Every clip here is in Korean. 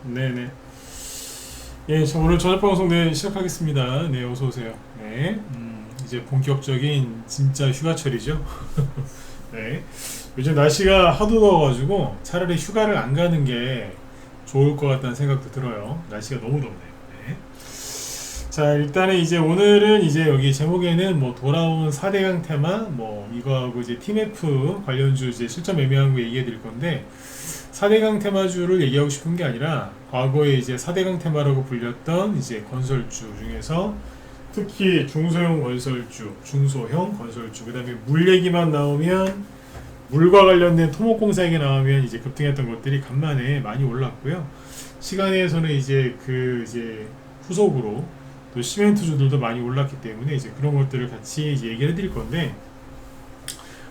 네네. 예, 오늘 저녁 방송 네 시작하겠습니다. 네, 어서 오세요. 네, 이제 본격적인 진짜 휴가철이죠. 네, 요즘 날씨가 하도 더워가지고 차라리 휴가를 안 가는 게 좋을 것 같다는 생각도 들어요. 날씨가 너무 덥네요. 네. 자, 일단은 이제 오늘은 이제 여기 제목에는 뭐 돌아온 4대강 테마, 뭐 이거하고 이제 팀F 관련주 이제 실전 매매하는 거 얘기해 드릴 건데 4대강 테마주를 얘기하고 싶은 게 아니라 과거에 이제 4대강 테마라고 불렸던 이제 건설주 중에서 특히 중소형 건설주, 중소형 건설주, 그 다음에 물 얘기만 나오면 물과 관련된 토목공사 얘기 나오면 이제 급등했던 것들이 간만에 많이 올랐고요. 시간에서는 이제 그 이제 후속으로 또 시멘트주들도 많이 올랐기 때문에 이제 그런 것들을 같이 이제 얘기를 해드릴 건데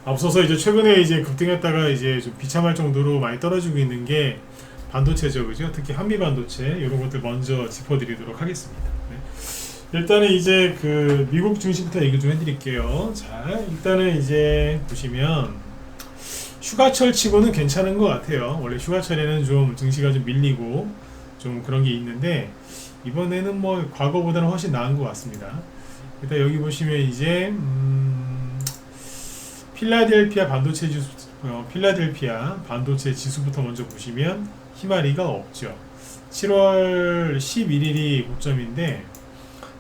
앞서서 이제 최근에 이제 급등했다가 이제 좀 비참할 정도로 많이 떨어지고 있는 게 반도체죠, 그죠? 특히 한미 반도체 이런 것들 먼저 짚어드리도록 하겠습니다. 네. 일단은 이제 그 미국 증시부터 얘기를 좀 해드릴게요. 자, 일단은 이제 보시면 휴가철 치고는 괜찮은 것 같아요. 원래 휴가철에는 좀 증시가 좀 밀리고 좀 그런 게 있는데 이번에는 뭐 과거보다는 훨씬 나은 것 같습니다. 일단 여기 보시면 이제 필라델피아 반도체 지수, 필라델피아 반도체 지수부터 먼저 보시면 희마리가 없죠. 7월 11일이 고점인데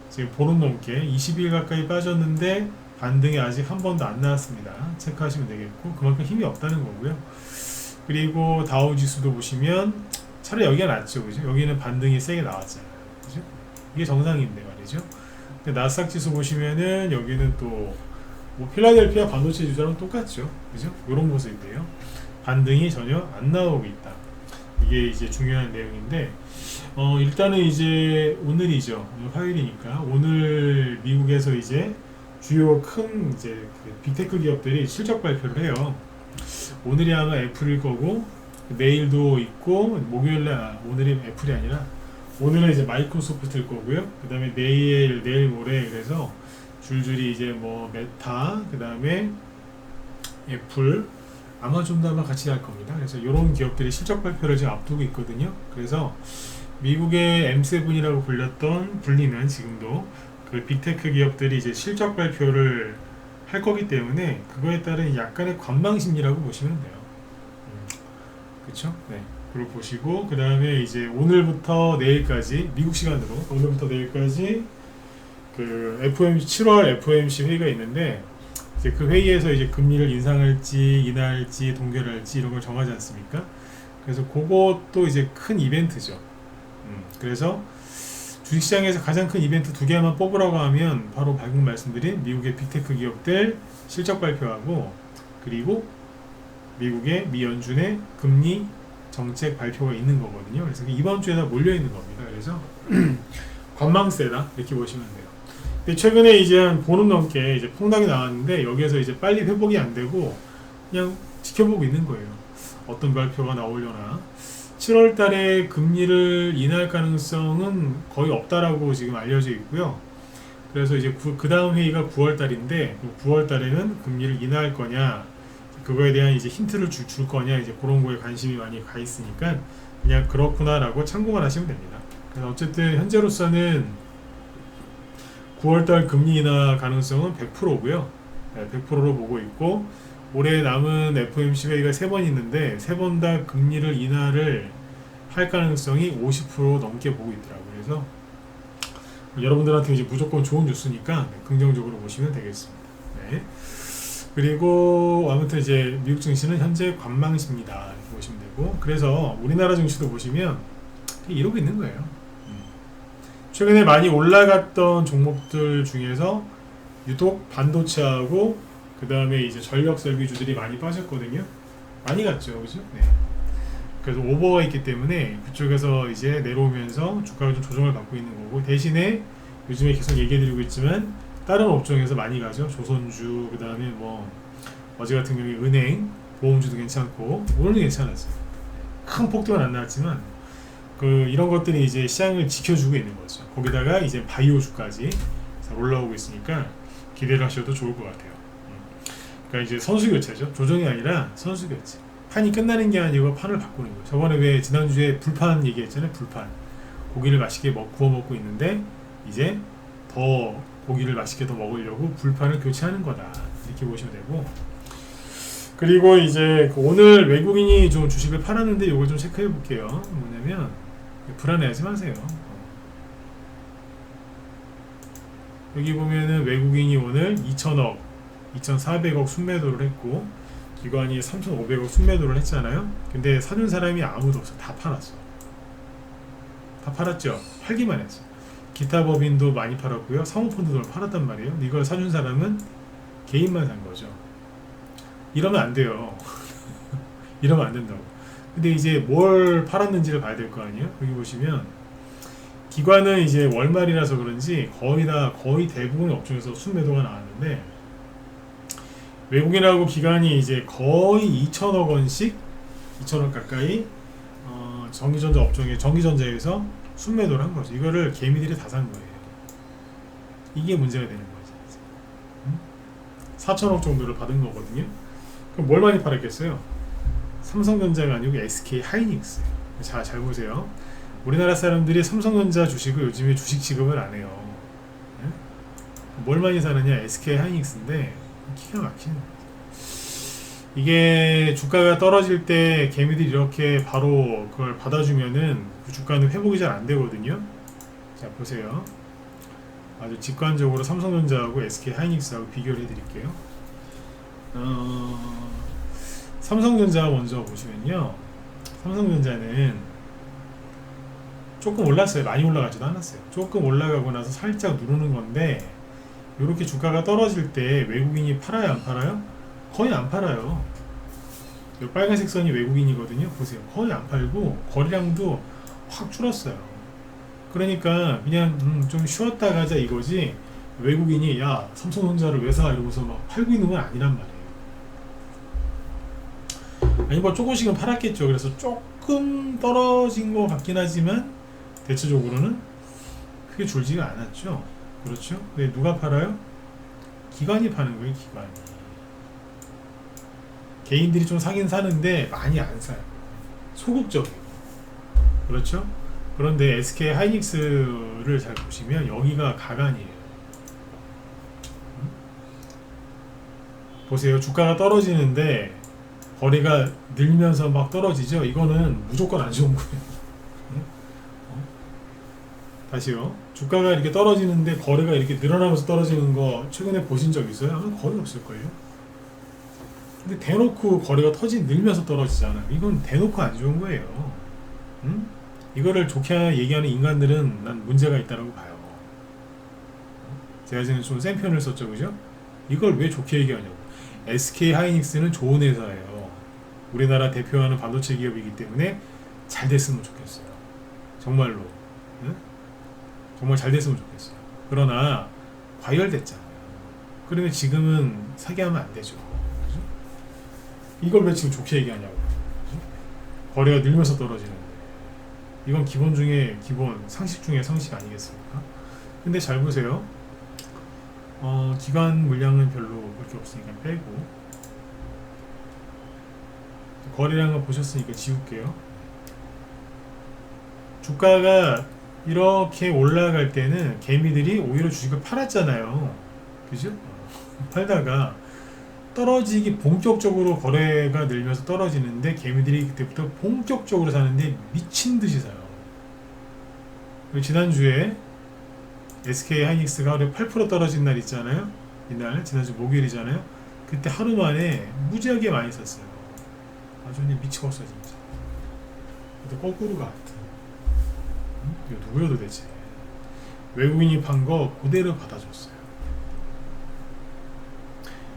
지금 보름 넘게 20일 가까이 빠졌는데 반등이 아직 한 번도 안 나왔습니다. 체크하시면 되겠고 그만큼 힘이 없다는 거고요. 그리고 다우 지수도 보시면 차라리 여기가 낫죠, 그죠? 여기는 반등이 세게 나왔잖아요, 그죠? 이게 정상인데 말이죠. 근데 나스닥 지수 보시면은 여기는 또 뭐 필라델피아 반도체 주자랑 똑같죠, 그죠? 이런 모습인데요. 반등이 전혀 안 나오고 있다. 이게 이제 중요한 내용인데, 일단은 이제 오늘이죠. 오늘 화요일이니까 오늘 미국에서 이제 주요 큰 이제 그 빅테크 기업들이 실적 발표를 해요. 오늘이 아마 애플일 거고 내일도 있고 목요일날 오늘이 애플이 아니라 오늘은 이제 마이크로소프트일 거고요. 그 다음에 내일 모레 그래서 줄줄이 이제 뭐 메타, 그 다음에 애플, 아마존도 아마 같이 갈 겁니다. 그래서 이런 기업들이 실적 발표를 지금 앞두고 있거든요. 그래서 미국의 M7이라고 불리는 지금도 그 빅테크 기업들이 이제 실적 발표를 할 거기 때문에 그거에 따른 약간의 관망 심리라고 보시면 돼요. 그렇죠? 네. 그걸 보시고 그 다음에 이제 오늘부터 내일까지 미국 시간으로 오늘부터 내일까지 그 FOMC 7월 FOMC 회의가 있는데 이제 그 회의에서 이제 금리를 인상할지 인하할지 동결할지 이런 걸 정하지 않습니까? 그래서 그것도 이제 큰 이벤트죠. 그래서 주식시장에서 가장 큰 이벤트 두 개만 뽑으라고 하면 바로 방금 말씀드린 미국의 빅테크 기업들 실적 발표하고 그리고 미국의 미 연준의 금리 정책 발표가 있는 거거든요. 그래서 이번 주에다 몰려 있는 겁니다. 그래서 관망세다 이렇게 보시면 돼요. 근데 최근에 이제 한 보름 넘게 이제 폭락이 나왔는데 여기에서 이제 빨리 회복이 안 되고 그냥 지켜보고 있는 거예요. 어떤 발표가 나오려나. 7월 달에 금리를 인하할 가능성은 거의 없다라고 지금 알려져 있고요. 그래서 이제 그 다음 회의가 9월 달인데 9월 달에는 금리를 인하할 거냐 그거에 대한 이제 힌트를 줄 거냐 이제 그런 거에 관심이 많이 가 있으니까 그냥 그렇구나라고 참고만 하시면 됩니다. 그래서 어쨌든 현재로서는 9월달 금리 인하 가능성은 100%고요. 100%로 보고 있고 올해 남은 FOMC 회의가 3번 있는데 3번 다 금리를 인하를 할 가능성이 50% 넘게 보고 있더라고요. 그래서 여러분들한테 이제 무조건 좋은 뉴스니까 긍정적으로 보시면 되겠습니다. 네. 그리고 아무튼 이제 미국 증시는 현재 관망시입니다. 이렇게 보시면 되고 그래서 우리나라 증시도 보시면 이러고 있는 거예요. 최근에 많이 올라갔던 종목들 중에서 유독 반도체하고 그 다음에 이제 전력 설비주들이 많이 빠졌거든요. 많이 갔죠, 그죠? 네. 그래서 오버가 있기 때문에 그쪽에서 이제 내려오면서 주가가 좀 조정을 받고 있는 거고 대신에 요즘에 계속 얘기해드리고 있지만 다른 업종에서 많이 가죠. 조선주, 그 다음에 뭐 어제 같은 경우에 은행, 보험주도 괜찮고 오늘은 괜찮았어요. 큰 폭등은 안 나왔지만 그 이런 것들이 이제 시장을 지켜주고 있는 거죠. 거기다가 이제 바이오주까지 올라오고 있으니까 기대를 하셔도 좋을 것 같아요. 그러니까 이제 선수교체죠. 조정이 아니라 선수교체. 판이 끝나는 게 아니고 판을 바꾸는 거예요. 저번에 왜 지난주에 불판 얘기했잖아요. 불판. 고기를 맛있게 구워 먹고 있는데 이제 더 고기를 맛있게 더 먹으려고 불판을 교체하는 거다. 이렇게 보시면 되고, 그리고 이제 오늘 외국인이 좀 주식을 팔았는데 이걸 좀 체크해 볼게요. 뭐냐면 불안해하지 마세요. 여기 보면은 외국인이 오늘 2천억, 2,400억 순매도를 했고 기관이 3,500억 순매도를 했잖아요. 근데 사준 사람이 아무도 없어. 다 팔았어. 다 팔았죠. 팔기만 했어. 기타 법인도 많이 팔았고요. 사모펀드도 팔았단 말이에요. 이걸 사준 사람은 개인만 산 거죠. 이러면 안 돼요. 이러면 안 된다고. 근데 이제 뭘 팔았는지를 봐야 될 거 아니에요. 여기 보시면 기관은 이제 월말이라서 그런지 거의 대부분의 업종에서 순매도가 나왔는데, 외국인하고 기관이 이제 거의 2천억 원씩, 2천억 가까이 전기전자 업종에, 전기전자에서 순매도를 한 거죠. 이거를 개미들이 다 산 거예요. 이게 문제가 되는 거죠. 4천억 정도를 받은 거거든요. 그럼 뭘 많이 팔았겠어요? 삼성전자가 아니고 SK 하이닉스. 자, 잘 보세요. 우리나라 사람들이 삼성전자 주식을 요즘에 주식 취급을 안 해요. 네? 뭘 많이 사느냐? SK 하이닉스인데 기가 막히는 거예요. 이게 주가가 떨어질 때 개미들이 이렇게 바로 그걸 받아주면은 그 주가는 회복이 잘 안 되거든요. 자, 보세요. 아주 직관적으로 삼성전자하고 SK 하이닉스하고 비교를 해드릴게요. 삼성전자 먼저 보시면요. 삼성전자는 조금 올랐어요. 많이 올라가지도 않았어요. 조금 올라가고 나서 살짝 누르는 건데, 이렇게 주가가 떨어질 때 외국인이 팔아요, 안 팔아요? 거의 안 팔아요. 이 빨간색 선이 외국인이거든요. 보세요. 거의 안 팔고 거래량도 확 줄었어요. 그러니까 그냥 좀 쉬었다 가자 이거지, 외국인이 야 삼성전자를 왜 사? 이러면서 막 팔고 있는 건 아니란 말이에요. 아니 뭐 조금씩은 팔았겠죠. 그래서 조금 떨어진 것 같긴 하지만 대체적으로는 크게 줄지가 않았죠. 그렇죠? 근데 누가 팔아요? 기관이 파는 거예요. 기관이. 개인들이 좀 사긴 사는데 많이 안 사요. 소극적이에요. 그렇죠? 그런데 SK 하이닉스를 잘 보시면 여기가 가관이에요. 보세요. 주가가 떨어지는데 거래가 늘면서 막 떨어지죠. 이거는 무조건 안 좋은 거예요. 다시요. 주가가 이렇게 떨어지는데 거래가 이렇게 늘어나면서 떨어지는 거 최근에 보신 적 있어요? 아마 거의 없을걸요. 근데 대놓고 거래가 늘면서 떨어지잖아. 이건 대놓고 안 좋은 거예요. 응? 이거를 좋게 얘기하는 인간들은 난 문제가 있다고 봐요. 제가 지금 좀 센 편을 썼죠, 그죠? 이걸 왜 좋게 얘기하냐고. SK 하이닉스는 좋은 회사예요. 우리나라 대표하는 반도체 기업이기 때문에 잘 됐으면 좋겠어요. 정말로. 응? 정말 잘 됐으면 좋겠어요. 그러나 과열됐잖아요. 그러면 지금은 사게 하면 안 되죠. 그죠? 이걸 왜 지금 좋게 얘기하냐고. 그죠? 거래가 늘면서 떨어지는데 이건 기본 중에 기본, 상식 중에 상식 아니겠습니까? 근데 잘 보세요. 기관 물량은 별로 그렇게 없으니까 빼고, 거래량을 보셨으니까 지울게요. 주가가 이렇게 올라갈 때는 개미들이 오히려 주식을 팔았잖아요. 그죠? 팔다가 떨어지기 본격적으로 거래가 늘면서 떨어지는데 개미들이 그때부터 본격적으로 사는데 미친 듯이 사요. 지난주에 SK 하이닉스가 하루에 8% 떨어진 날 있잖아요. 이날 지난주 목요일이잖아요. 그때 하루 만에 무지하게 많이 샀어요. 아주 미치겠어 진짜. 근데 거꾸로 같아. 이거 누구야 도대체? 외국인이 판 거 그대로 받아줬어요.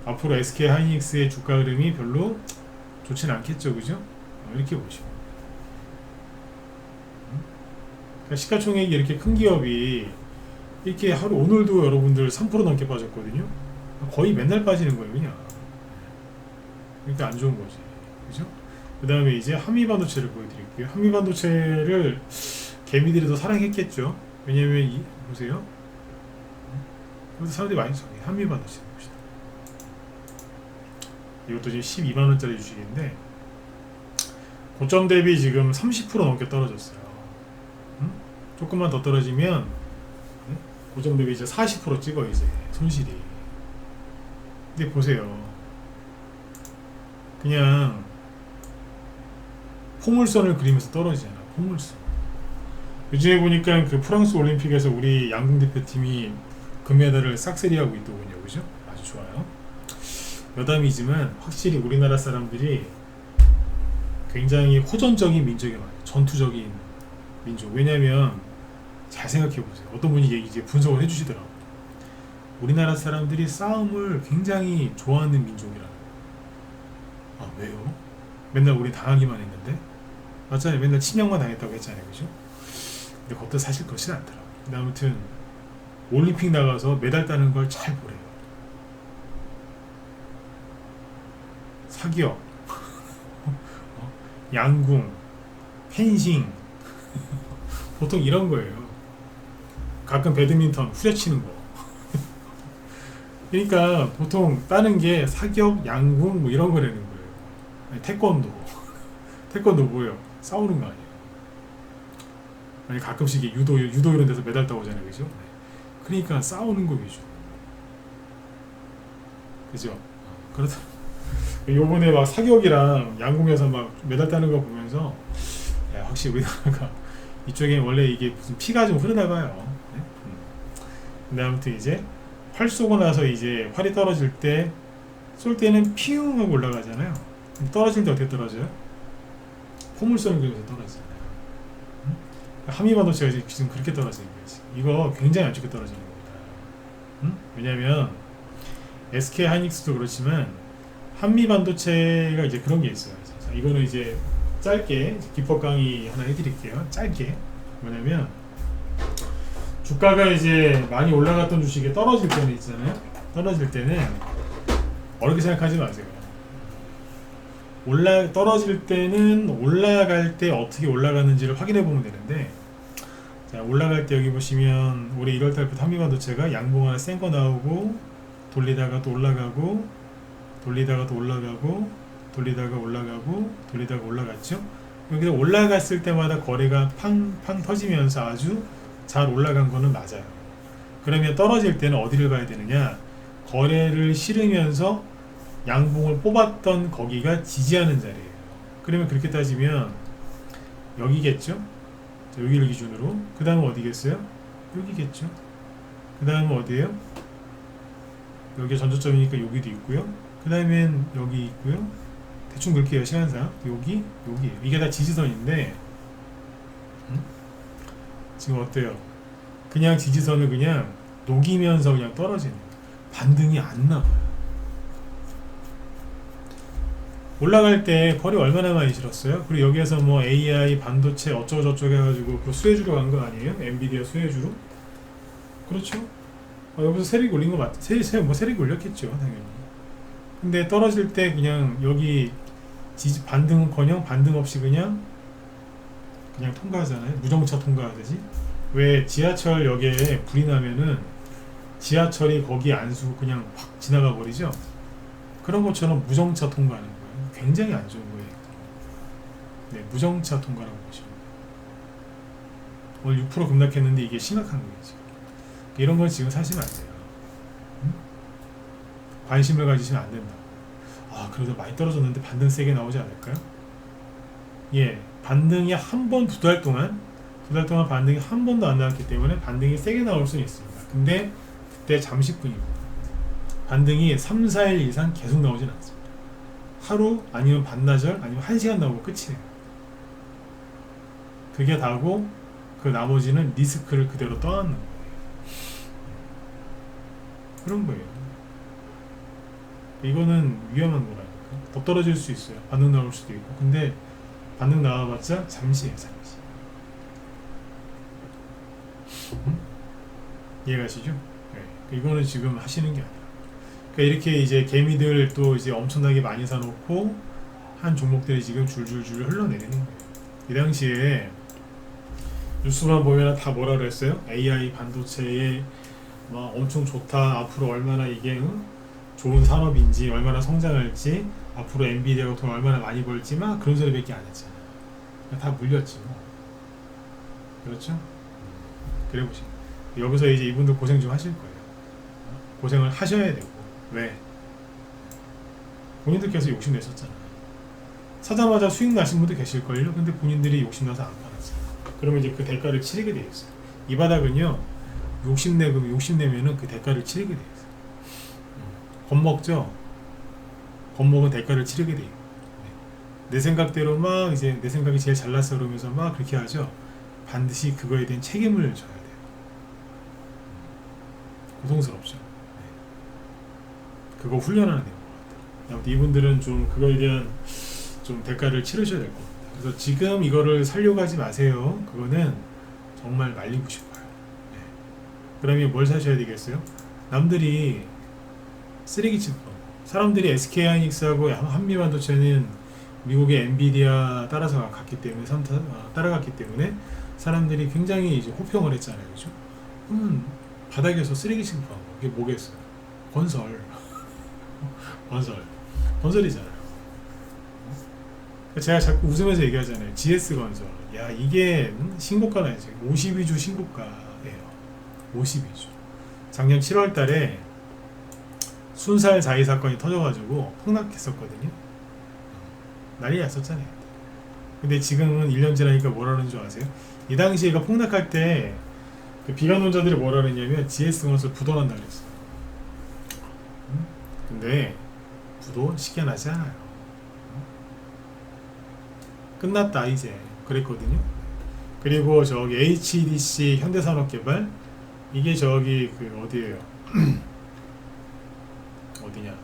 앞으로 SK 하이닉스의 주가 흐름이 별로 좋진 않겠죠, 그죠? 이렇게 보시고. 그러니까 시가총액이 이렇게 큰 기업이 이렇게 하루, 오늘도 여러분들 3% 넘게 빠졌거든요. 거의 맨날 빠지는 거예요, 그냥. 그러니까 안 좋은 거지, 그죠? 그 다음에 이제 한미반도체를 보여드릴게요. 한미반도체를 개미들이 더 사랑했겠죠. 왜냐면 보세요. 그래서 사람들이 많이 써. 한미반도체 봅시다. 이것도 지금 12만원짜리 주식인데 고점 대비 지금 30% 넘게 떨어졌어요. 응? 조금만 더 떨어지면 응? 고점 대비 이제 40% 찍어 이제 손실이. 근데 보세요. 그냥 포물선을 그리면서 떨어지잖아. 포물선. 요즘에 보니까 그 프랑스 올림픽에서 우리 양궁 대표팀이 금메달을 싹쓸이하고 있더군요. 그죠? 아주 좋아요. 여담이지만 확실히 우리나라 사람들이 굉장히 호전적인 민족이 많아요. 전투적인 민족. 왜냐면 잘 생각해 보세요. 어떤 분이 이제 분석을 해주시더라고요. 우리나라 사람들이 싸움을 굉장히 좋아하는 민족이라는. 아 왜요? 맨날 우리 당하기만 했는데 맞잖아요. 맨날 침략만 당했다고 했잖아요. 그죠? 근데 그것도 사실 그렇진 않더라고요. 근데 아무튼 올림픽 나가서 메달 따는 걸 잘 보래요. 사기업, 양궁, 펜싱 보통 이런 거예요. 가끔 배드민턴 후려치는 거. 그러니까 보통 따는 게 사기업, 양궁 뭐 이런 거라는 거예요. 아니, 태권도. 태권도 뭐예요? 싸우는 거 아니에요. 아니 가끔씩 유도 이런 데서 메달 따오잖아요. 그죠? 그러니까 싸우는 거 위주. 그죠? 그렇다. 요번에 막 사격이랑 양궁에서 막 메달 따는 거 보면서 야, 확실히 우리나라가 이쪽에 원래 이게 무슨 피가 좀 흐르나 봐요. 네? 근데 아무튼 이제 활 쏘고 나서 이제 활이 떨어질 때 쏠 때는 피웅 하고 올라가잖아요. 떨어질 때 어떻게 떨어져요? 포물선을 그리면서 떨어지잖아요. 한미반도체가 지금 그렇게 떨어지는 거지. 이거 굉장히 안 좋게 떨어지는 겁니다. 왜냐면 SK 하이닉스도 그렇지만 한미반도체가 이제 그런 게 있어요. 자, 이거는 이제 짧게 기법 강의 하나 해드릴게요. 짧게. 뭐냐면 주가가 이제 많이 올라갔던 주식이 떨어질 때는 있잖아요. 떨어질 때는 어렵게 생각하지 마세요. 떨어질 때는 올라갈 때 어떻게 올라가는지를 확인해 보면 되는데, 자, 올라갈 때 여기 보시면 올해 1월달부터 한미반도체가 양봉 하나 센 거 나오고 돌리다가 또 올라가고 돌리다가 또 올라가고 돌리다가 올라가고 돌리다가 올라갔죠. 여기서 올라갔을 때마다 거래가 팡팡 터지면서 아주 잘 올라간 거는 맞아요. 그러면 떨어질 때는 어디를 가야 되느냐? 거래를 실으면서 양봉을 뽑았던 거기가 지지하는 자리예요. 그러면 그렇게 따지면 여기겠죠? 자, 여기를 기준으로. 그 다음은 어디겠어요? 여기겠죠? 그 다음은 어디예요? 여기 전저점이니까 여기도 있고요. 그 다음엔 여기 있고요. 대충 그렇게 해요. 시간상 여기 이게 다 지지선인데 지금 어때요? 그냥 지지선을 그냥 녹이면서 그냥 떨어지는 반등이 안 나와요. 올라갈 때 거리 얼마나 많이 실었어요? 그리고 여기에서 뭐 AI 반도체 어쩌고저쩌고 해가지고 그 수혜주로 간 거 아니에요? 엔비디아 수혜주로? 그렇죠? 여기서 세력이 올린 거 맞? 세력이 올렸겠죠 당연히. 근데 떨어질 때 그냥 여기 반등은커녕 반등 없이 그냥 통과하잖아요. 무정차 통과하듯이. 왜 지하철역에 불이 나면은 지하철이 거기 안수 그냥 확 지나가 버리죠. 그런 것처럼 무정차 통과하는 거예요. 굉장히 안 좋은 거예요. 네, 무정차 통과라고 보시면 오늘 6% 급락했는데 이게 심각한 거예요. 지금. 이런 건 지금 사시면 안 돼요. 관심을 가지시면 안 된다. 아, 그래도 많이 떨어졌는데 반등 세게 나오지 않을까요? 예, 반등이 한 번, 두 달 동안 반등이 한 번도 안 나왔기 때문에 반등이 세게 나올 수는 있습니다. 근데 그때 잠시뿐입니다. 반등이 3, 4일 이상 계속 나오진 않습니다. 하루 아니면 반나절 아니면 1시간 나오고 끝이에요. 그게 다고 그 나머지는 리스크를 그대로 떠안는 거예요. 그런 거예요. 이거는 위험한 거라니까. 더 떨어질 수 있어요. 반등 나올 수도 있고. 근데 반등 나와봤자 잠시예요. 잠시. 이해가시죠? 네. 이거는 지금 하시는 게 아니라. 그러니까 이렇게 이제 개미들 또 이제 엄청나게 많이 사놓고 한 종목들이 지금 줄줄줄 흘러내리는 거예요. 이 당시에 뉴스만 보면 다 뭐라 그랬어요? AI 반도체에 막 엄청 좋다. 앞으로 얼마나 이게 좋은 산업인지 얼마나 성장할지 앞으로 엔비디아가 돈 얼마나 많이 벌지 막 그런 소리밖에 안 했잖아요. 다 물렸지 뭐. 그렇죠? 그래 보시면 여기서 이제 이분들 고생 좀 하실 거예요. 고생을 하셔야 되고. 왜? 본인들께서 욕심내셨잖아. 사자마자 수익 나신 분도 계실걸요? 근데 본인들이 욕심나서 안 팔았어요. 그러면 이제 그 대가를 치르게 돼 있어요. 이 바닥은요, 욕심내면은 그 대가를 치르게 돼 있어요. 겁먹죠? 겁먹은 대가를 치르게 돼 있고. 내 생각대로 막 이제 내 생각이 제일 잘났어 그러면서 막 그렇게 하죠. 반드시 그거에 대한 책임을 져야 돼요. 고통스럽죠. 그거 훈련하는 내용 같아요. 아무튼 이분들은 좀 그거에 대한 좀 대가를 치르셔야 될 겁니다. 그래서 지금 이거를 살려고 하지 마세요. 그거는 정말 말리고 싶어요. 네. 그러면 뭘 사셔야 되겠어요? 남들이 쓰레기집 사람들이 SK하이닉스하고 한미반도체는 미국의 엔비디아 따라서 갔기 때문에 따라갔기 때문에 사람들이 굉장히 이제 호평을 했잖아요, 그죠? 바닥에서 쓰레기집 거 이게 뭐겠어요? 건설이잖아요. 제가 자꾸 웃으면서 얘기하잖아요. GS건설. 야, 이게 신고가나 이제 52주 신고가예요. 52주. 작년 7월 달에 순살 자의 사건이 터져가지고 폭락했었거든요. 난리 났었잖아요. 근데 지금은 1년 지나니까 뭐라는 줄 아세요? 이 당시에가 폭락할 때 그 비관론자들이 뭐라 그랬냐면 GS건설 부도난다 그랬어요. 근데 부도 쉽게 나지 않아요. 끝났다 이제 그랬거든요. 그리고 저기 HDC 현대산업개발 이게 저기 그 어디예요? 어디냐?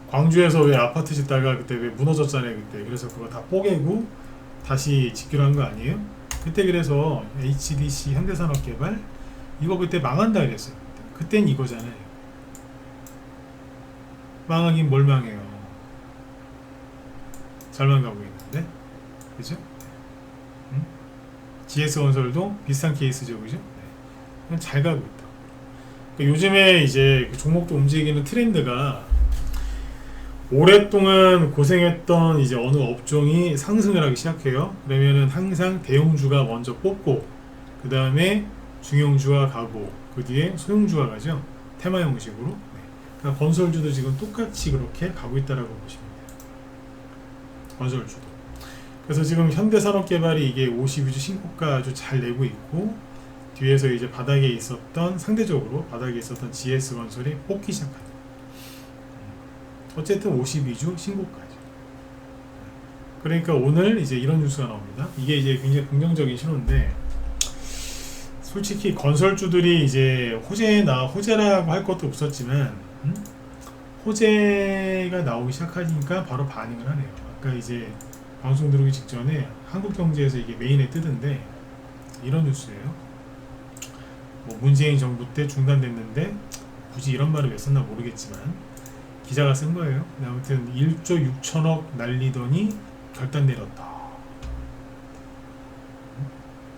광주에서 왜 아파트 짓다가 그때 왜 무너졌잖아요 그때. 그래서 그거 다 뽀개고 다시 짓기로 한 거 아니에요? 그때 그래서 HDC 현대산업개발 이거 그때 망한다 그랬어요. 그땐 이거잖아요. 망하긴 뭘 망해요. 잘만 가고 있는데, 그죠? GS건설도 비슷한 케이스죠, 그죠? 그냥 잘 가고 있다. 그러니까 요즘에 이제 종목도 움직이는 트렌드가 오랫동안 고생했던 이제 어느 업종이 상승을 하기 시작해요. 그러면은 항상 대형주가 먼저 뽑고 그 다음에 중형주가 가고 그 뒤에 소형주가 가죠. 테마 형식으로. 네. 그러니까 건설주도 지금 똑같이 그렇게 가고 있다라고 보시면 돼요. 건설주도. 그래서 지금 현대산업개발이 이게 52주 신고가 아주 잘 내고 있고 뒤에서 이제 바닥에 있었던 상대적으로 바닥에 있었던 GS건설이 뽑기 시작하죠. 어쨌든 52주 신고가죠. 그러니까 오늘 이제 이런 뉴스가 나옵니다. 이게 이제 굉장히 긍정적인 신호인데 솔직히 건설주들이 이제 호재라고 할 것도 없었지만 호재가 나오기 시작하니까 바로 반응을 하네요. 아까 이제 방송 들어오기 직전에 한국경제에서 이게 메인에 뜨던데 이런 뉴스예요. 뭐 문재인 정부 때 중단됐는데 굳이 이런 말을 왜 썼나 모르겠지만 기자가 쓴 거예요. 아무튼 1조 6천억 날리더니 결단 내렸다.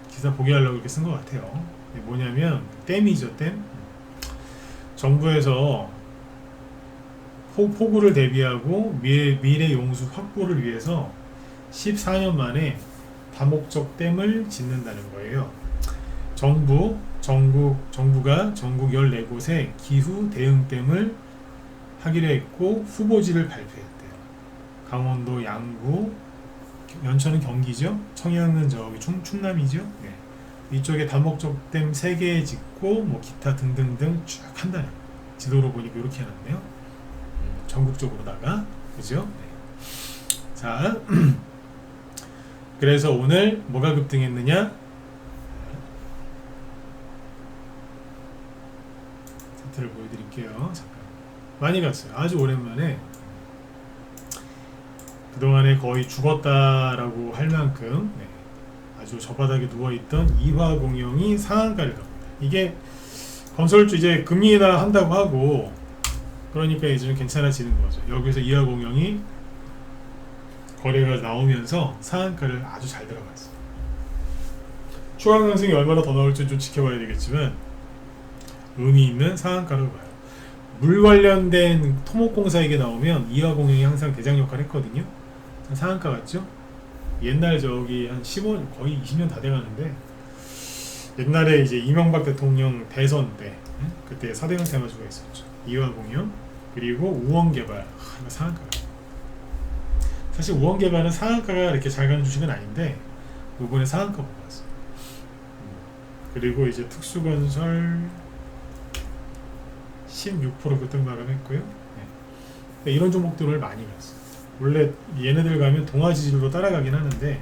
기사 보게 하려고 이렇게 쓴 것 같아요. 뭐냐면 댐이죠, 댐. 정부에서 폭우를 대비하고 미래 용수 확보를 위해서 14년 만에 다목적 댐을 짓는다는 거예요. 정부가 전국 14곳에 기후 대응 댐을 하기로 했고 후보지를 발표했대요. 강원도 양구, 연천은 경기죠. 청양은 저기 충남이죠. 네. 이쪽에 다목적 댐 3개 짓고 뭐 기타 등등등 쭉 한다는 지도로 보니까 이렇게 해놨네요. 전국적으로다가 그죠? 네. 자, 그래서 오늘 뭐가 급등했느냐? 차트를 보여드릴게요. 잠깐. 많이 갔어요. 아주 오랜만에. 그동안에 거의 죽었다라고 할 만큼 네, 아주 저 바닥에 누워있던 이화공영이 상한가를 갑니다. 이게 건설주 이제 금리 인하 한다고 하고 그러니까 이제 좀 괜찮아지는 거죠. 여기서 이화공영이 거래가 나오면서 상한가를 아주 잘 들어갔어요. 추가 상승이 얼마나 더 나올지 좀 지켜봐야 되겠지만 의미 있는 상한가로 봐요. 물 관련된 토목공사에게 나오면 이화공영이 항상 대장 역할을 했거든요. 상한가 같죠? 옛날 저기 한 15년 거의 20년 다 돼가는데 옛날에 이제 이명박 대통령 대선 때 그때 사대강 테마주가 있었죠. 이화공영 그리고 우원개발 이거 상한가. 사실 우원개발은 상한가가 이렇게 잘 가는 주식은 아닌데 이번에 상한가 보고 왔어요. 그리고 이제 특수건설 16% 급등 마감했고요. 네. 이런 종목들을 많이 갔어요. 원래 얘네들 가면 동아지질로 따라가긴 하는데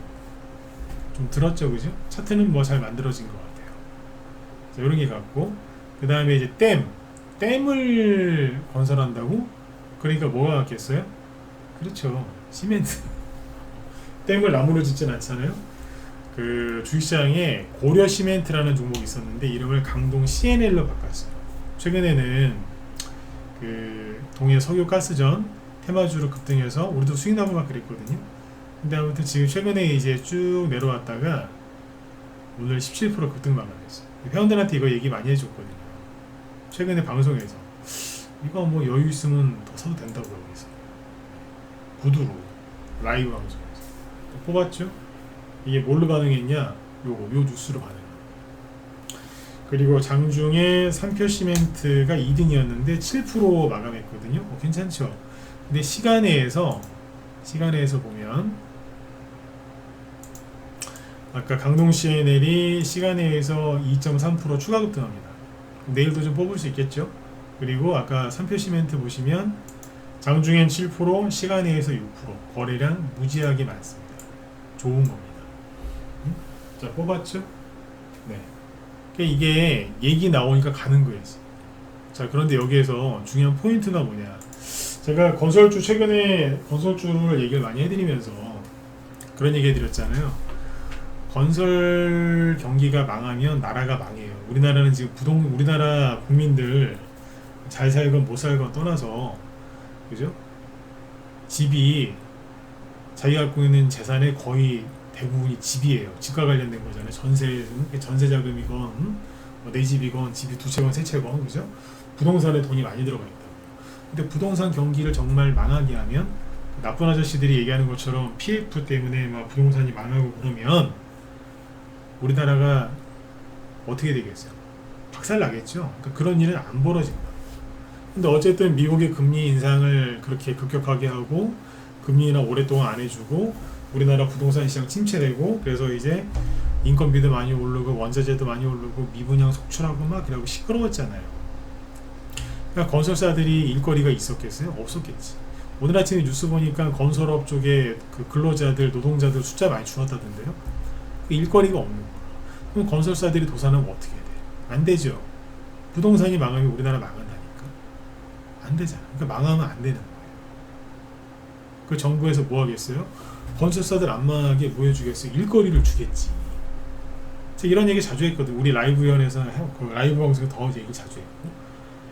좀 들었죠, 그죠? 차트는 뭐 잘 만들어진 것 같아요. 자, 이런 게 같고 그 다음에 이제 댐을 건설한다고? 그러니까 뭐가 같겠어요? 그렇죠, 시멘트. 댐을 나무로 짓진 않잖아요. 그 주식시장에 고려 시멘트라는 종목이 있었는데 이름을 강동 CNL로 바꿨어요. 최근에는 그 동해 석유가스전 테마주로 급등해서 우리도 수익 나고 막 그랬거든요. 근데 아무튼 지금 최근에 이제 쭉 내려왔다가 오늘 17% 급등 마감했어요. 회원들한테 이거 얘기 많이 해줬거든요. 최근에 방송에서 이거 뭐 여유 있으면 더 사도 된다고 하고 있어요. 구두로 라이브 방송에서 뽑았죠. 이게 뭘로 반응했냐? 요 뉴스로 반응. 그리고 장중에 삼표시멘트가 2등이었는데 7% 마감했거든요. 괜찮죠? 근데 시간에에서 보면 아까 강동 CNL이 시간에에서 2.3% 추가 급등합니다. 내일도 좀 뽑을 수 있겠죠? 그리고 아까 삼표시멘트 보시면 장중엔 7%, 시간에에서 6%, 거래량 무지하게 많습니다. 좋은 겁니다. 자, 뽑았죠? 네. 그러니까 이게 얘기 나오니까 가는 거예요. 자, 그런데 여기에서 중요한 포인트가 뭐냐? 제가 최근에 건설주를 얘기를 많이 해드리면서 그런 얘기 해드렸잖아요. 건설 경기가 망하면 나라가 망해요. 우리나라는 지금 우리나라 국민들 잘 살건 못 살건 떠나서, 그죠? 집이 자기가 갖고 있는 재산의 거의 대부분이 집이에요. 집과 관련된 거잖아요. 전세 자금이건 내 집이건 집이 두 채건 세 채건, 그죠? 부동산에 돈이 많이 들어가 있다. 근데 부동산 경기를 정말 망하게 하면 나쁜 아저씨들이 얘기하는 것처럼 PF 때문에 막 부동산이 망하고 그러면 우리나라가 어떻게 되겠어요? 박살 나겠죠. 그러니까 그런 일은 안 벌어진다. 근데 어쨌든 미국의 금리 인상을 그렇게 급격하게 하고 금리나 오랫동안 안 해주고 우리나라 부동산 시장 침체되고 그래서 이제 인건비도 많이 오르고 원자재도 많이 오르고 미분양 속출하고 막 그러고 시끄러웠잖아요. 그러니까 건설사들이 일거리가 있었겠어요? 없었겠지. 오늘 아침에 뉴스 보니까 건설업 쪽에 그 근로자들, 노동자들 숫자 많이 줄었다던데요. 그 일거리가 없는 거야. 그럼 건설사들이 도산하면 어떻게 해야 돼? 안 되죠. 부동산이 망하면 우리나라 망한다니까. 안 되잖아. 그러니까 망하면 안 되는 거예요. 그 정부에서 뭐 하겠어요? 건설사들 안 망하게 뭐 해주겠어요? 일거리를 주겠지. 제가 이런 얘기 자주 했거든. 우리 라이브위원회에서 그 라이브 방송에 더 얘기 자주 했고.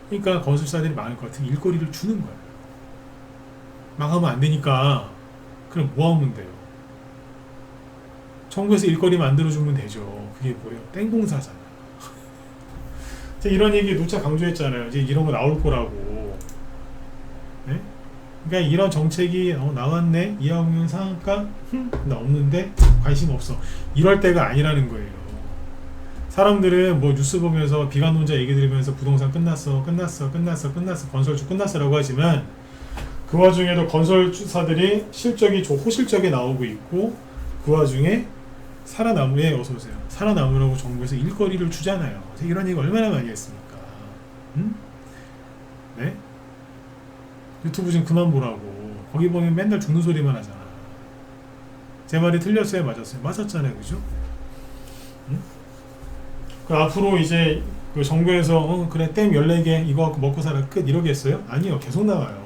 그러니까 건설사들이 망할 것 같으면 일거리를 주는 거야. 망하면 안 되니까 그럼 뭐 하면 돼요? 정부에서 일거리 만들어주면 되죠. 그게 뭐예요? 땡공사잖아. 제가 이런 얘기 누차 강조했잖아요. 이제 이런 거 나올 거라고. 네? 그러니까 이런 정책이 나왔네? 이하공연 상한가? 나 없는데? 관심 없어. 이럴 때가 아니라는 거예요. 사람들은 뭐 뉴스 보면서 비관론자 얘기 들으면서 부동산 끝났어 건설주 끝났어라고 하지만 그 와중에도 건설사들이 실적이 호실적에 나오고 있고 그 와중에 살아남으에 어서오세요. 살아남으라고 정부에서 일거리를 주잖아요. 이런 얘기 얼마나 많이 했습니까? 응? 네? 유튜브 좀 그만 보라고. 거기 보면 맨날 죽는 소리만 하잖아. 제 말이 틀렸어요? 맞았어요? 맞았잖아요. 그죠? 응? 그 앞으로 이제 그 정부에서 그래 댐 14개 이거 갖고 먹고 살아 끝 이러겠어요? 아니요. 계속 나와요.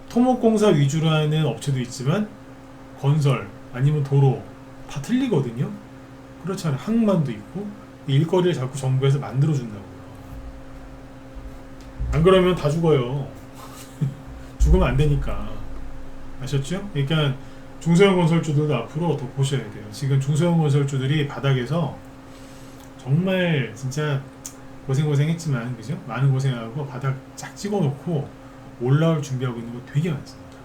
토목공사 위주로 하는 업체도 있지만 건설 아니면 도로 다 틀리거든요. 그렇잖아요. 항만도 있고 일거리를 자꾸 정부에서 만들어준다고요. 안 그러면 다 죽어요. 죽으면 안 되니까. 아셨죠? 그러니까 중소형 건설주들도 앞으로 더 보셔야 돼요. 지금 중소형 건설주들이 바닥에서 정말 진짜 고생했지만 그죠? 많은 고생하고 바닥 쫙 찍어놓고 올라올 준비하고 있는 거 되게 많습니다.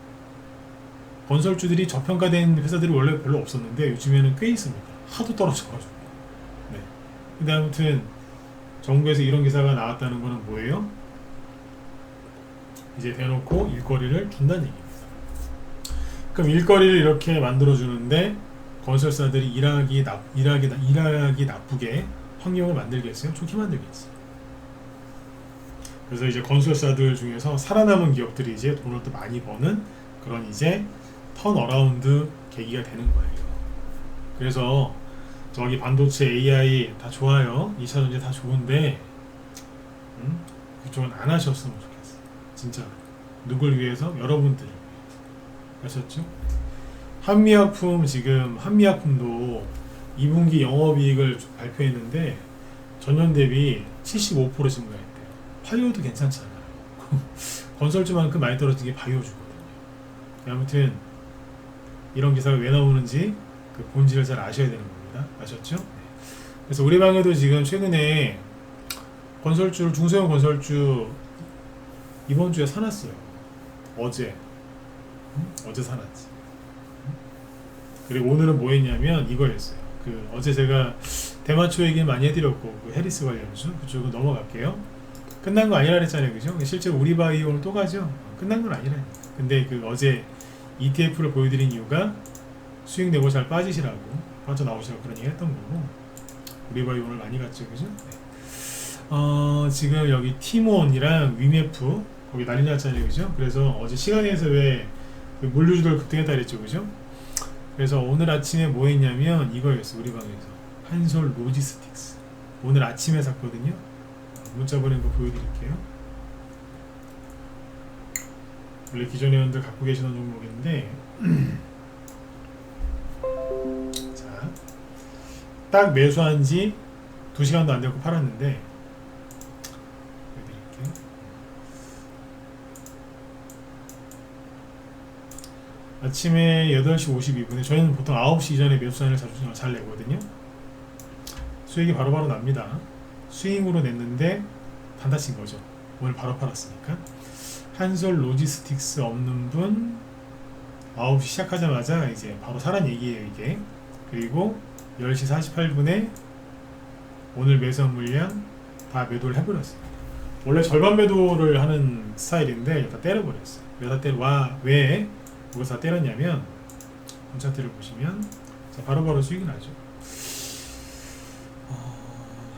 건설주들이 저평가된 회사들이 원래 별로 없었는데 요즘에는 꽤 있습니다. 하도 떨어져가지고. 네. 근데 아무튼 정부에서 이런 기사가 나왔다는 거는 뭐예요? 이제 대놓고 일거리를 준다는 얘기입니다. 그럼 일거리를 이렇게 만들어주는데 건설사들이 일하기 나쁘게 환경을 만들겠어요? 좋게 만들겠어요. 그래서 이제 건설사들 중에서 살아남은 기업들이 이제 돈을 또 많이 버는 그런 이제 턴어라운드 계기가 되는 거예요. 그래서 저기 반도체, AI 다 좋아요. 2차 전지 다 좋은데 그쪽은 안 하셨으면 좋겠어요. 진짜 누굴 위해서? 여러분들을 위해서. 아셨죠? 한미약품 지금 한미약품도 2분기 영업이익을 발표했는데 전년 대비 75% 증가했대요. 바이오도 괜찮잖아요. 건설주만큼 많이 떨어진 게 바이오주거든요. 아무튼 이런 기사가 왜 나오는지 그 본질을 잘 아셔야 되는 겁니다. 아셨죠? 네. 그래서 우리 방에도 지금 최근에 건설주, 중소형 건설주 이번 주에 사놨어요. 어제 사놨지. 그리고 오늘은 뭐 했냐면 이거 했어요. 그 어제 제가 대마초 얘기 많이 해드렸고 그 해리스 관련주 그쪽으로 넘어갈게요. 끝난 거 아니라 그랬잖아요, 그죠? 실제로 우리 바이오는 또 가죠. 끝난 건 아니라니까. 근데 그 어제 ETF를 보여드린 이유가 수익 내고 잘 빠지시라고 빠져나오시라고 그런 얘기 했던 거고 우리 바이오 오늘 많이 갔죠, 그죠? 네. 지금 여기 티몬이랑 위메프 거기 난리 났잖아요, 그죠? 그래서 어제 시간에서 왜 그 물류주들 급등했다 그랬죠, 그죠? 그래서 오늘 아침에 뭐 했냐면 이거였어. 우리 방에서 한솔 로지스틱스 오늘 아침에 샀거든요. 문자 보낸 거 보여드릴게요. 원래 기존 회원들 갖고 계시던 종목인데 자, 딱 매수한 지 2시간도 안 되고 팔았는데 보여드릴게요. 아침에 8시 52분에 저희는 보통 9시 이전에 매수산을 잘 내거든요. 수익이 바로바로 납니다. 스윙으로 냈는데 단타친 거죠. 오늘 바로 팔았으니까. 한솔 로지스틱스 없는 분 9시 시작하자마자 이제 바로 사란 얘기예요, 이게. 그리고 10시 48분에 오늘 매수한 물량 다 매도를 해버렸어요. 원래 절반 매도를 하는 스타일인데 다 때려버렸어요. 왜 여기서 다 때렸냐면 차트를 보시면 자, 바로바로 수익이 나죠.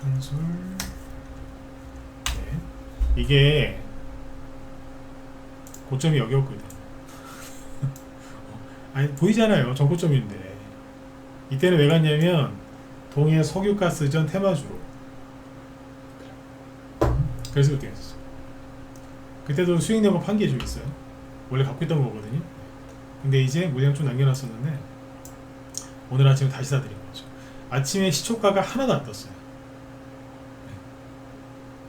한솔 네. 이게 고점이 여기였거든. 아니 보이잖아요, 전고점인데. 이때는 왜 갔냐면 동해 석유가스전 테마주로. 그래서 그때 했었어. 그때도 수익 내고 판 게 좀 있어요. 원래 갖고 있던 거거든요. 근데 이제 물량 좀 남겨놨었는데 오늘 아침에 다시 사드린 거죠. 아침에 시초가가 하나도 안 떴어요.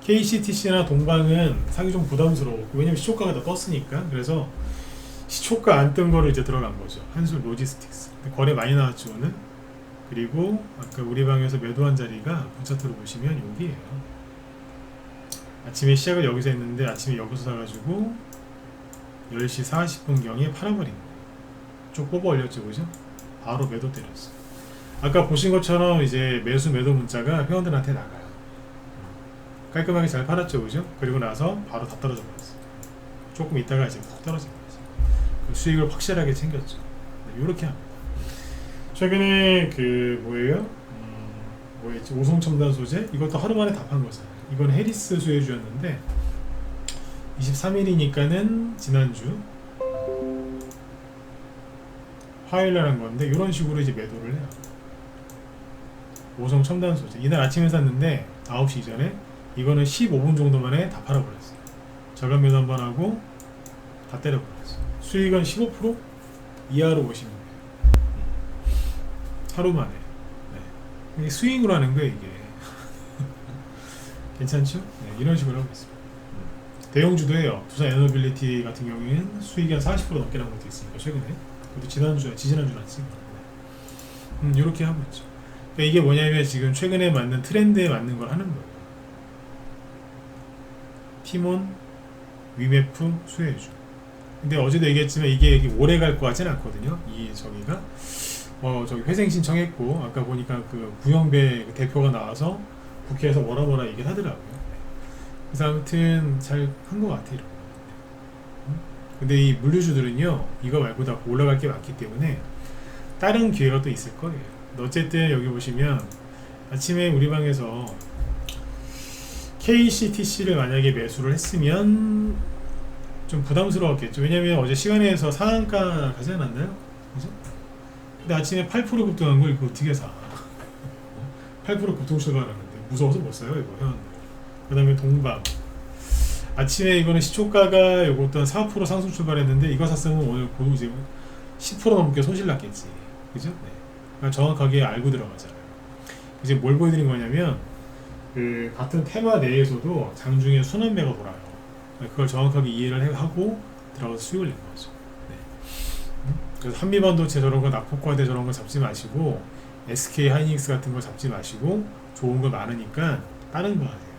KCTC나 동방은 사기 좀 부담스러웠고 왜냐면 시초가가 더 떴으니까. 그래서 시초가 안 뜬 거를 이제 들어간 거죠. 한솔 로지스틱스. 거래 많이 나왔죠 오늘. 그리고 아까 우리 방에서 매도한 자리가 분차트로 보시면 여기에요. 아침에 시작을 여기서 했는데 아침에 여기서 사가지고 10시 40분경에 팔아버린 거예요. 쭉 뽑아 올렸죠, 그죠? 바로 매도 때렸어. 아까 보신 것처럼 이제 매수 매도 문자가 회원들한테 나가요. 깔끔하게 잘 팔았죠, 그죠? 그리고 나서 바로 다 떨어져 버렸어. 조금 있다가 이제 푹 떨어진 거지. 그 수익을 확실하게 챙겼죠. 네, 이렇게 합니다. 최근에 그 뭐예요? 뭐였지? 오송첨단 소재? 이것도 하루 만에 다 판 거잖아요. 이건 해리스 수혜주였는데 23일이니까는 지난주 화요일날 한 건데 이런 식으로 이제 매도를 해요. 오성 첨단 소재 이날 아침에 샀는데 9시 이전에 이거는 15분 정도 만에 다 팔아버렸어요. 저감 매도 한번 하고 다 때려버렸어요. 수익은 15% 이하로 보시면 돼요. 하루 만에. 네. 이게 스윙으로 하는 거예요, 이게. 괜찮죠? 네, 이런 식으로 하고 있습니다. 대형주도 해요. 두산 에너빌리티 같은 경우에는 수익이 한 40% 넘게 난 것도 있으니까 최근에. 그것도 지지난주 났지. 이렇게 하고 있죠. 그러니까 이게 뭐냐면 지금 최근에 맞는 트렌드에 맞는 걸 하는 거예요. 티몬, 위메프, 수혜주. 근데 어제도 얘기했지만 이게 오래 갈 것 같진 않거든요. 이 저기가 저기 회생 신청했고 아까 보니까 그 부영배 그 대표가 나와서 국회에서 뭐라 얘기를 하더라고요. 그래서 아무튼 잘 한 것 같아요. 근데 이 물류주들은요 이거 말고 다 올라갈 게 많기 때문에 다른 기회가 또 있을 거예요. 어쨌든 여기 보시면 아침에 우리 방에서 KCTC를 만약에 매수를 했으면 좀 부담스러웠겠죠. 왜냐면 어제 시간에서 상한가 가지 않았나요? 그죠? 근데 아침에 8% 급등한 걸 이거 어떻게 사? 8% 급등 출발하는데 무서워서 못 사요 이거 현. 그 다음에 동방 아침에 이거는 시초가가 요것도 한 4% 상승 출발했는데 이거 샀으면 오늘 고도 이제 10% 넘게 손실 났겠지. 그죠? 네. 그러니까 정확하게 알고 들어가잖아요. 이제 뭘 보여드린 거냐면 그 같은 테마 내에서도 장중에 순환매가 돌아요. 그걸 정확하게 이해를 하고 들어가서 수익을 낸 거죠. 네. 그래서 한미반도체 저런 거 낙폭과대 저런 거 잡지 마시고 SK 하이닉스 같은 거 잡지 마시고 좋은 거 많으니까 다른 거 하세요.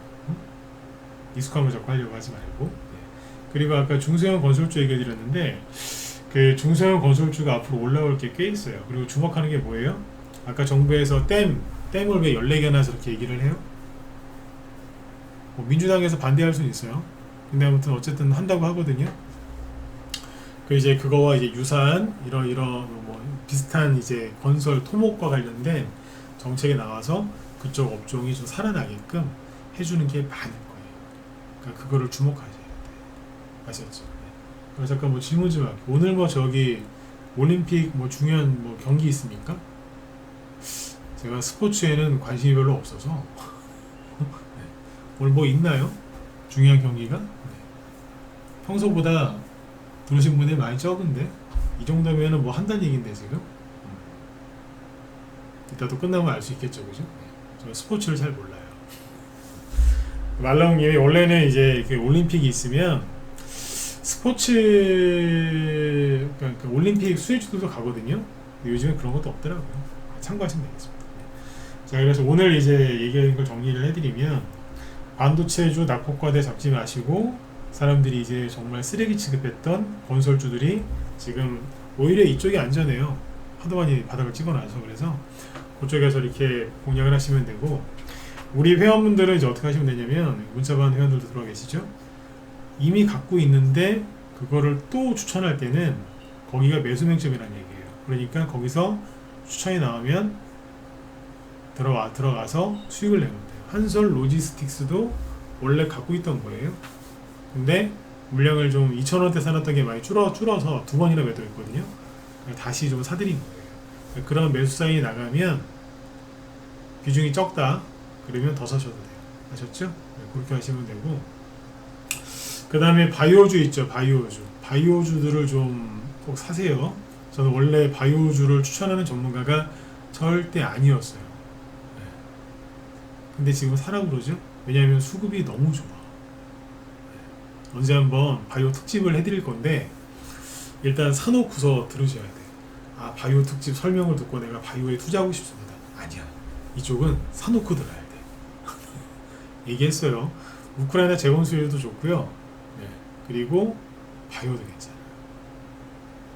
익숙한 거 자꾸 하려고 하지 말고. 네. 그리고 아까 중소형 건설주 얘기 드렸는데 그 중소형 건설주가 앞으로 올라올 게 꽤 있어요. 그리고 주목하는 게 뭐예요? 아까 정부에서 댐을 왜 14개나 저렇게 얘기를 해요? 민주당에서 반대할 수는 있어요. 근데 아무튼 어쨌든 한다고 하거든요. 그 이제 그거와 이제 유사한 이런 뭐 비슷한 이제 건설 토목과 관련된 정책이 나와서 그쪽 업종이 좀 살아나게끔 해주는 게 많을 거예요. 그러니까 그거를 주목하셔야 돼요. 아셨죠? 그래서 잠깐 뭐 질문 좀 할게요. 오늘 뭐 저기 올림픽 뭐 중요한 뭐 경기 있습니까? 제가 스포츠에는 관심이 별로 없어서 네. 오늘 뭐 있나요? 중요한 경기가? 네. 평소보다 들으신 분이 많이 적은데 이 정도면은 뭐 한다는 얘긴데 지금 이따 또 끝나면 알 수 있겠죠, 그죠? 네. 저 스포츠를 잘 몰라요. 말라옹님이 원래는 이제 그 올림픽이 있으면 스포츠 그러니까 올림픽 수혜주들도 가거든요. 근데 요즘엔 그런 것도 없더라고요. 참고하시면 되겠습니다. 자, 그래서 오늘 이제 얘기한 걸 정리를 해드리면 반도체주 낙폭과대 잡지 마시고 사람들이 이제 정말 쓰레기 취급했던 건설주들이 지금 오히려 이쪽이 안전해요. 하도 많이 바닥을 찍어놔서. 그래서 그쪽에서 이렇게 공략을 하시면 되고 우리 회원분들은 이제 어떻게 하시면 되냐면 문자반 회원들도 들어와 계시죠? 이미 갖고 있는데 그거를 또 추천할 때는 거기가 매수맹점이라는 얘기예요. 그러니까 거기서 추천이 나오면 들어가서 수익을 내면 돼요. 한솔 로지스틱스도 원래 갖고 있던 거예요. 근데 물량을 좀 2,000원대 사놨던 게 많이 줄어서 2번이나 매도했거든요. 다시 좀 사들인 거예요. 그런 매수 사인이 나가면 비중이 적다 그러면 더 사셔도 돼요. 아셨죠? 네, 그렇게 하시면 되고 그 다음에 바이오주 있죠. 바이오주들을 좀 꼭 사세요. 저는 원래 바이오주를 추천하는 전문가가 절대 아니었어요. 네. 근데 지금 사라고 그러죠. 왜냐하면 수급이 너무 좋아. 네. 언제 한번 바이오 특집을 해드릴 건데 일단 사놓고서 들으셔야 돼요. 아, 바이오 특집 설명을 듣고 내가 바이오에 투자하고 싶습니다. 아니야. 이쪽은 사놓고 들어야 돼. 얘기했어요. 우크라이나 재건 수요도 좋고요. 네. 그리고 바이오도 괜찮아요.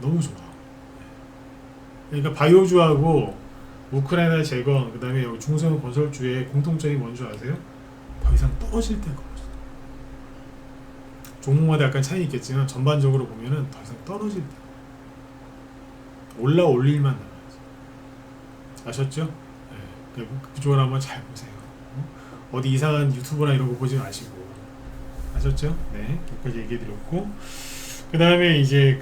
너무 좋아. 네. 그러니까 바이오주하고 우크라이나 재건 그 다음에 여기 중소형 건설주의 공통점이 뭔지 아세요? 더 이상 떨어질 데가 없어. 종목마다 약간 차이 있겠지만 전반적으로 보면은 더 이상 떨어질 데 올릴 일만 남아야지. 아셨죠? 네. 그쪽을 한번 잘 보세요. 어디 이상한 유튜브나 이런 거 보지 마시고. 아셨죠? 네, 여기까지 얘기해 드렸고 그 다음에 이제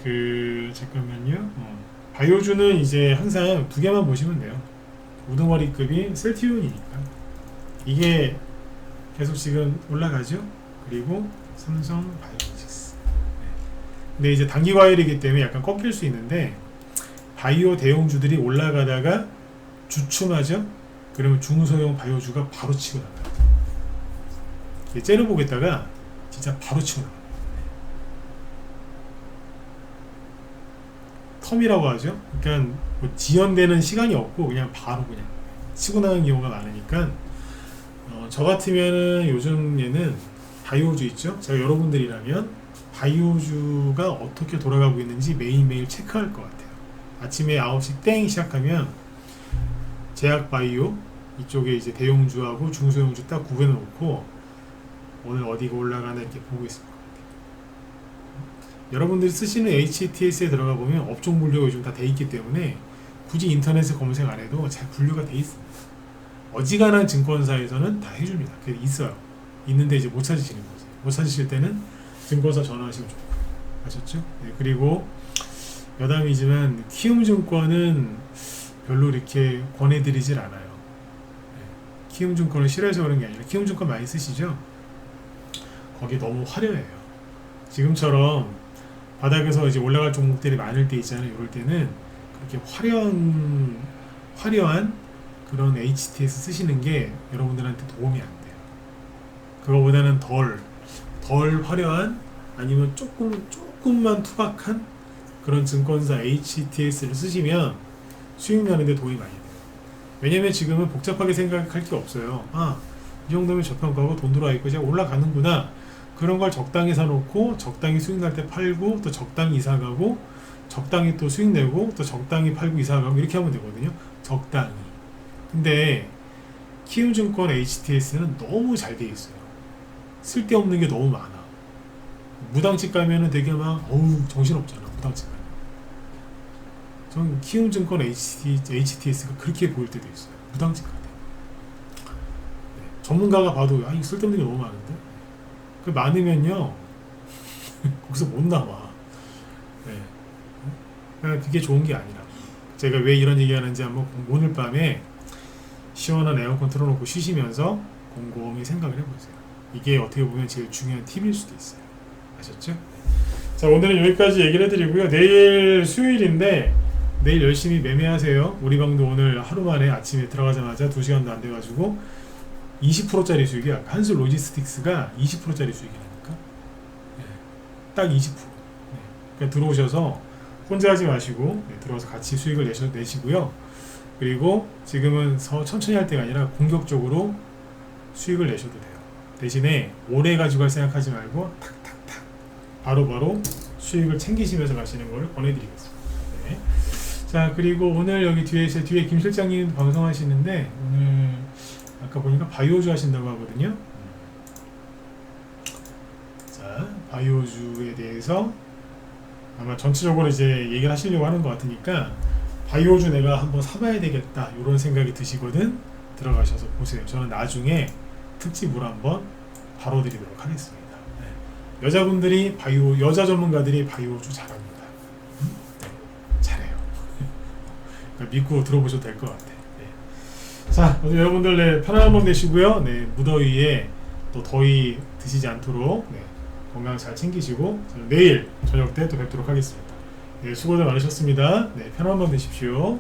잠깐만요. 바이오주는 이제 항상 두 개만 보시면 돼요. 우두머리급이 셀티온이니까 이게 계속 지금 올라가죠. 그리고 삼성 바이오로직스. 네. 근데 이제 단기 과열이기 때문에 약간 꺾일 수 있는데 바이오 대형주들이 올라가다가 주춤하죠. 그러면 중소형 바이오주가 바로 치고 나가요. 째려보겠다가 진짜 바로 치고 나가요. 텀이라고 하죠. 그러니까 뭐 지연되는 시간이 없고 그냥 바로 그냥 치고 나가는 경우가 많으니까 저 같으면은 요즘에는 바이오주 있죠? 제가 여러분들이라면 바이오주가 어떻게 돌아가고 있는지 매일매일 체크할 것 같아요. 아침에 9시 땡 시작하면 제약바이오 이쪽에 이제 대용주하고 중소형주 딱 구분해 놓고 오늘 어디가 올라가나 이렇게 보고 있을 것 같아요. 여러분들이 쓰시는 HTS에 들어가 보면 업종 분류가 요즘 다 돼 있기 때문에 굳이 인터넷에 검색 안 해도 잘 분류가 돼 있습니다. 어지간한 증권사에서는 다 해줍니다. 그게 있어요. 있는데 이제 못 찾으시는 거죠. 못 찾으실 때는 증권사 전화하시면 좋고, 아셨죠? 네, 그리고 여담이지만 키움증권은 별로 이렇게 권해드리질 않아요. 네, 키움증권을 싫어해서 그런 게 아니라 키움증권 많이 쓰시죠? 거기 너무 화려해요. 지금처럼 바닥에서 이제 올라갈 종목들이 많을 때 있잖아요. 이럴 때는 그렇게 화려한 그런 HTS 쓰시는 게 여러분들한테 도움이 안 돼요. 그거보다는 덜 화려한 아니면 조금만 투박한 그런 증권사 HTS를 쓰시면 수익 나는데 도움이 많이 돼요. 왜냐면 지금은 복잡하게 생각할 게 없어요. 이 정도면 저평가고 돈 들어와 있고 이제 올라가는구나. 그런 걸 적당히 사놓고 적당히 수익 날 때 팔고 또 적당히 이사 가고 적당히 또 수익 내고 또 적당히 팔고 이사 가고 이렇게 하면 되거든요. 적당히. 근데 키움증권 HTS는 너무 잘 돼 있어요. 쓸데없는 게 너무 많아. 무당집 가면은 되게 막 정신없잖아. 무당집 가면. 전 키움증권 HTS가 그렇게 보일 때도 있어요. 무당집 가면. 네. 전문가가 봐도 이거 쓸데없는 게 너무 많은데. 그 많으면요 거기서 못 나와. 네. 그러니까 그게 좋은 게 아니라. 제가 왜 이런 얘기하는지 한번 오늘 밤에 시원한 에어컨 틀어놓고 쉬시면서 곰곰이 생각을 해보세요. 이게 어떻게 보면 제일 중요한 팁일 수도 있어요. 아셨죠? 자, 오늘은 여기까지 얘기를 해드리고요. 내일 수요일인데 내일 열심히 매매하세요. 우리 방도 오늘 하루 만에 아침에 들어가자마자 2시간도 안 돼가지고 20%짜리 수익이야. 한수 로지스틱스가 20%짜리 수익이라니까. 네, 딱 20%. 네, 그러니까 들어오셔서 혼자 하지 마시고 들어와서 같이 수익을 내시고요. 그리고 지금은 천천히 할 때가 아니라 공격적으로 수익을 내셔도 돼요. 대신에 오래 가지고 갈 생각하지 말고 탁탁탁 바로바로 수익을 챙기시면서 가시는 걸 권해드리겠습니다. 네. 자, 그리고 오늘 여기 뒤에 김 실장님 방송하시는데 오늘 아까 보니까 바이오주 하신다고 하거든요. 자, 바이오주에 대해서 아마 전체적으로 이제 얘기를 하시려고 하는 것 같으니까 바이오주 내가 한번 사봐야 되겠다 이런 생각이 드시거든 들어가셔서 보세요. 저는 나중에 특집으로 한번 다뤄드리도록 하겠습니다. 네. 여자 전문가들이 바이오주 잘합니다. 네, 잘해요. 그러니까 믿고 들어보셔도 될 것 같아요. 네. 자, 오늘 여러분들 편안한 밤 되시고요. 네, 무더위에 또 더위 드시지 않도록 건강 잘 챙기시고 저는 내일 저녁 때 또 뵙도록 하겠습니다. 네, 수고들 많으셨습니다. 네, 편안한 밤 되십시오.